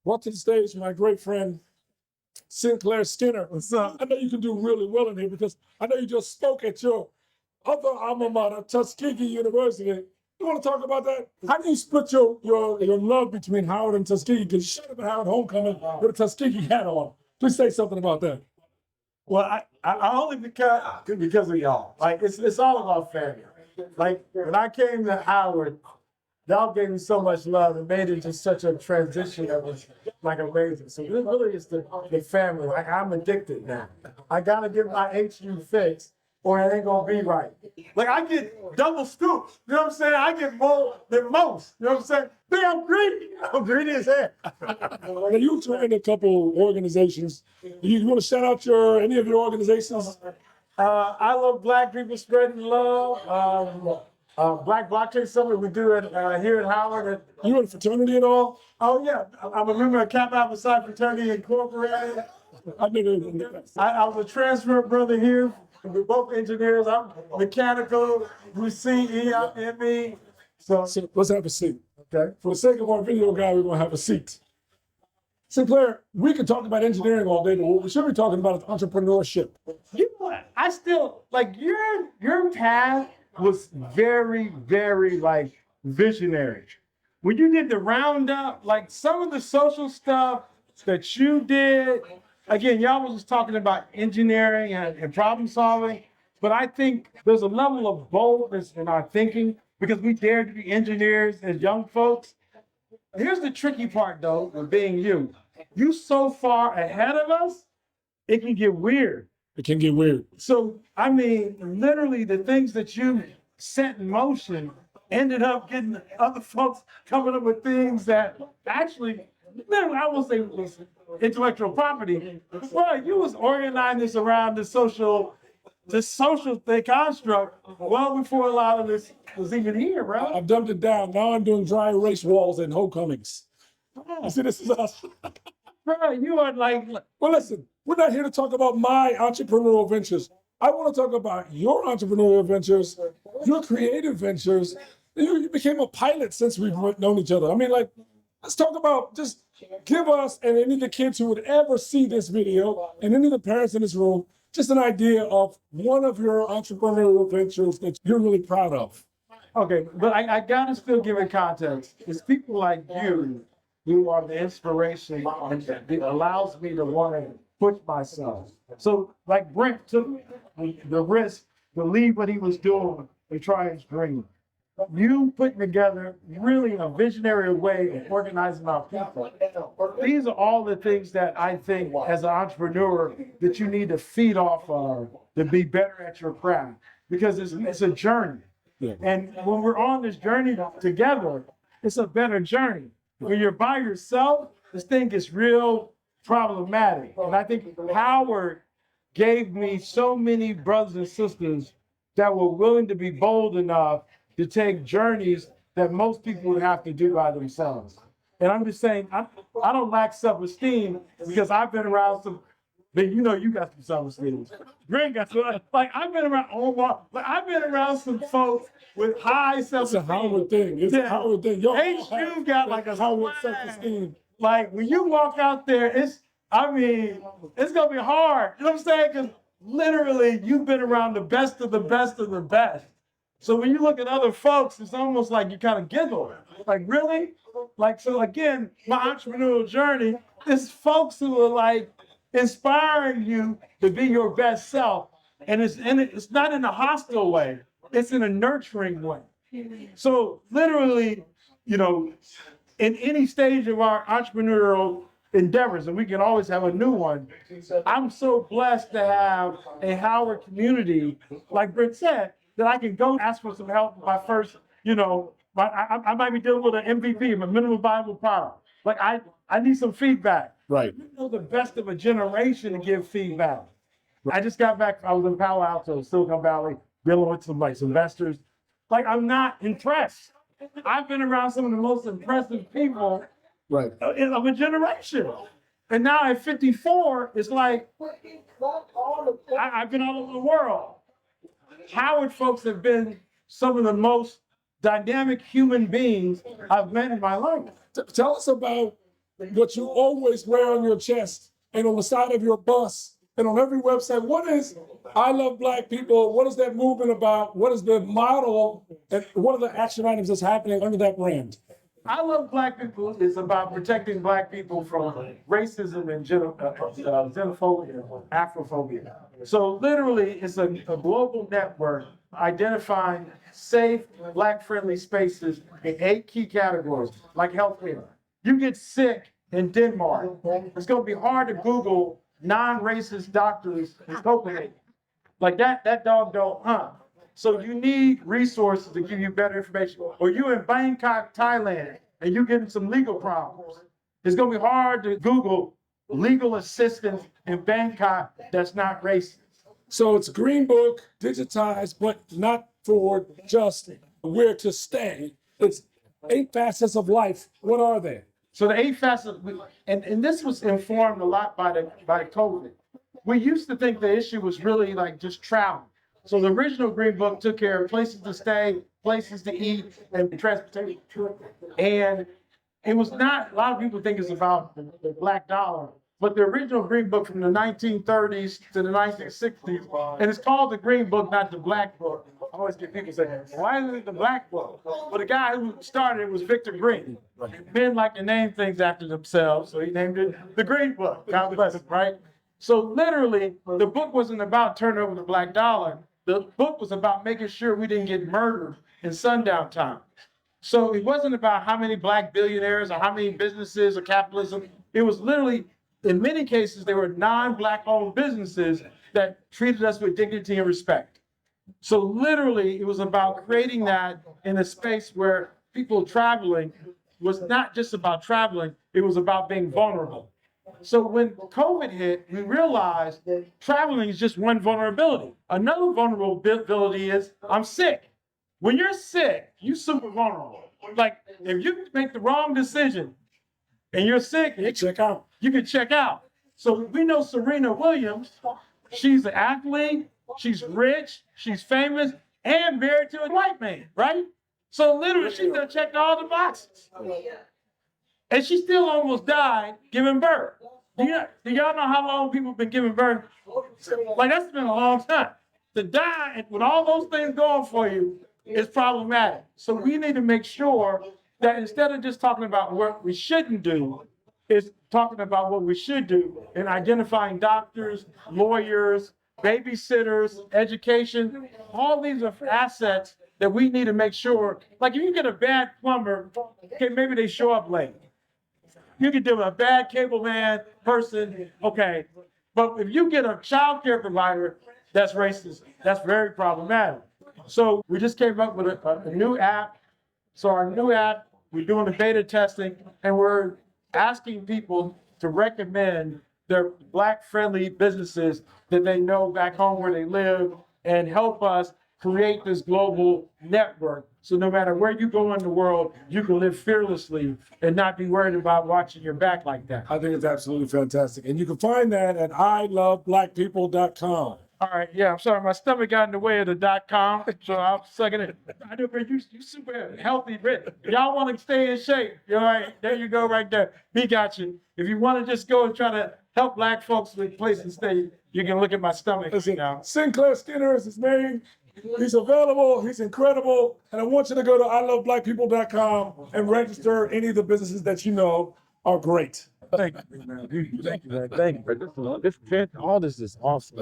brought to the stage my great friend, Sinclair Skinner. What's up? I know you can do really well in here because I know you just spoke at your other alma mater, Tuskegee University. You want to talk about that? How do you split your love between Howard and Tuskegee? Because you should have been Howard homecoming with a Tuskegee hat on. Please say something about that. Well, I only because of y'all. Like it's all about family. Like when I came to Howard, y'all gave me so much love and made it just such a transition that was like amazing. So this really is the family. Like I'm addicted now. I gotta get my HU fixed or it ain't gonna be right. Like I get double scoops. You know what I'm saying? I get more than most. You know what I'm saying? Man, I'm greedy. I'm greedy as hell. Now, you joined a couple organizations. You want to shout out any of your organizations? I love Black people spreading love. Black Blockchain Summit we do it here at Howard. You in a fraternity at all? Oh yeah, I'm a member of Kappa Alpha Psi Fraternity Incorporated. I knew I was a transfer brother here. We're both engineers. I'm mechanical. We CE. So let's have a seat. okay. For the sake of our video guy, we're going to have a seat. Sinclair, we could talk about engineering all day, but what we should be talking about is entrepreneurship. You know what? I still like your path was very, very like visionary. When you did the roundup, like some of the social stuff that you did, again, y'all was just talking about engineering and problem solving, but I think there's a level of boldness in our thinking because we dare to be engineers as young folks. Here's the tricky part though, with being you. You so far ahead of us, it can get weird. It can get weird. So, I mean, literally the things that you set in motion ended up getting other folks coming up with things that actually, I won't say was intellectual property. Well, you was organizing this around the social thing construct well before a lot of this was even here, bro. I've dumbed it down. Now I'm doing dry erase walls and homecomings. You see, this is us. Bro, you are like, Well, listen, we're not here to talk about my entrepreneurial ventures. I want to talk about your entrepreneurial ventures, your creative ventures. You became a pilot since we've known each other. I mean, like, let's talk about, just give us and any of the kids who would ever see this video and any of the parents in this room, just an idea of one of your entrepreneurial ventures that you're really proud of. okay, but I gotta still give it context. It's people like you who are the inspiration and it allows me to want to push myself. So like Brent took the risk to leave what he was doing and try his dream. You putting together really a visionary way of organizing our people. These are all the things that I think as an entrepreneur that you need to feed off of to be better at your craft because it's a journey. Yeah. And when we're on this journey together, it's a better journey. When you're by yourself, this thing gets real problematic. And I think Howard gave me so many brothers and sisters that were willing to be bold enough to take journeys that most people would have to do by themselves. And I'm just saying, I don't lack self-esteem because I've been around some, but you know, you got some self-esteem. Greg got some, like I've been around Omar, like I've been around some folks with high self-esteem. It's a Howard thing. It's a Howard thing. Yo, HU got like a Howard swag. self-esteem. Like when you walk out there, it's gonna be hard. You know what I'm saying? Because literally you've been around the best of the best of the best. So when you look at other folks, it's almost like you kind of giggle. Like, really? Like, so again, my entrepreneurial journey is folks who are like inspiring you to be your best self. And it's not in a hostile way. It's in a nurturing way. So literally, you know, in any stage of our entrepreneurial endeavors, and we can always have a new one, I'm so blessed to have a Howard community, like Brent said, that I can go ask for some help with my first, you know, I might be dealing with an MVP, a minimum viable product. Like I need some feedback. Right. You know the best of a generation to give feedback. I just got back, I was in Palo Alto, Silicon Valley, dealing with some like investors. Like I'm not impressed. I've been around some of the most impressive people Right. of a generation. And now at 54, it's like, I've been all over the world. Howard folks have been some of the most dynamic human beings I've met in my life. Tell us about what you always wear on your chest and on the side of your bus and on every website. What is I Love Black People? What is that movement about? What is the model? And what are the action items that's happening under that brand? I Love Black People is about protecting Black people from racism and xenophobia, Afrophobia. So literally, it's a global network identifying safe, Black-friendly spaces in 8 key categories, like healthcare. You get sick in Denmark, it's going to be hard to Google non-racist doctors in Copenhagen. Like that dog don't hunt. So you need resources to give you better information. Or you in Bangkok, Thailand, and you getting some legal problems. It's gonna be hard to Google legal assistance in Bangkok that's not racist. So it's Green Book, digitized, but not for just where to stay. It's 8 facets of life. What are they? So the 8 facets, and this was informed a lot by COVID. We used to think the issue was really like just travel. So the original Green Book took care of places to stay, places to eat, and transportation. And it was not, a lot of people think it's about the black dollar, but the original Green Book from the 1930s to the 1960s, and it's called the Green Book, not the Black Book. I always get people saying, why is it the Black Book? Well, the guy who started it was Victor Green. Men like to name things after themselves, so he named it the Green Book. God bless him, right? So literally, the book wasn't about turning over the black dollar. The book was about making sure we didn't get murdered in sundown time. So it wasn't about how many Black billionaires or how many businesses or capitalism. It was literally, in many cases, they were non-Black owned businesses that treated us with dignity and respect. So literally, it was about creating that in a space where people traveling was not just about traveling, it was about being vulnerable. So when COVID hit, we realized that traveling is just one vulnerability. Another vulnerability is I'm sick. When you're sick, you're super vulnerable. Like if you make the wrong decision and you're sick, You check out. you can check out. So we know Serena Williams, she's an athlete, she's rich, she's famous, and married to a white man, right? So literally she done checked all the boxes. And she still almost died giving birth. Do y'all know how long people have been giving birth? Like that's been a long time. To die and with all those things going for you is problematic. So we need to make sure that instead of just talking about what we shouldn't do, is talking about what we should do and identifying doctors, lawyers, babysitters, education. All these are assets that we need to make sure. Like if you get a bad plumber, okay, maybe they show up late. You can deal with a bad cable man person, okay. But if you get a child care provider that's racist, that's very problematic. So we just came up with a new app. So our new app, we're doing the beta testing, and we're asking people to recommend their Black-friendly businesses that they know back home where they live and help us create this global network. So no matter where you go in the world, you can live fearlessly and not be worried about watching your back like that. I think it's absolutely fantastic. And you can find that at iloveblackpeople.com. All right, yeah, I'm sorry, my stomach got in the way of the .com, so I'm sucking it. I know, but you super healthy, Brit. Y'all want to stay in shape, all right, there you go right there. We got you. If you want to just go and try to help Black folks with place to stay, you can look at my stomach now. Sinclair Skinner is his name. He's available. He's incredible. And I want you to go to iloveblackpeople.com and register any of the businesses that you know are great. Thank you, man. Thank you, man. Thank you, man. All this is awesome.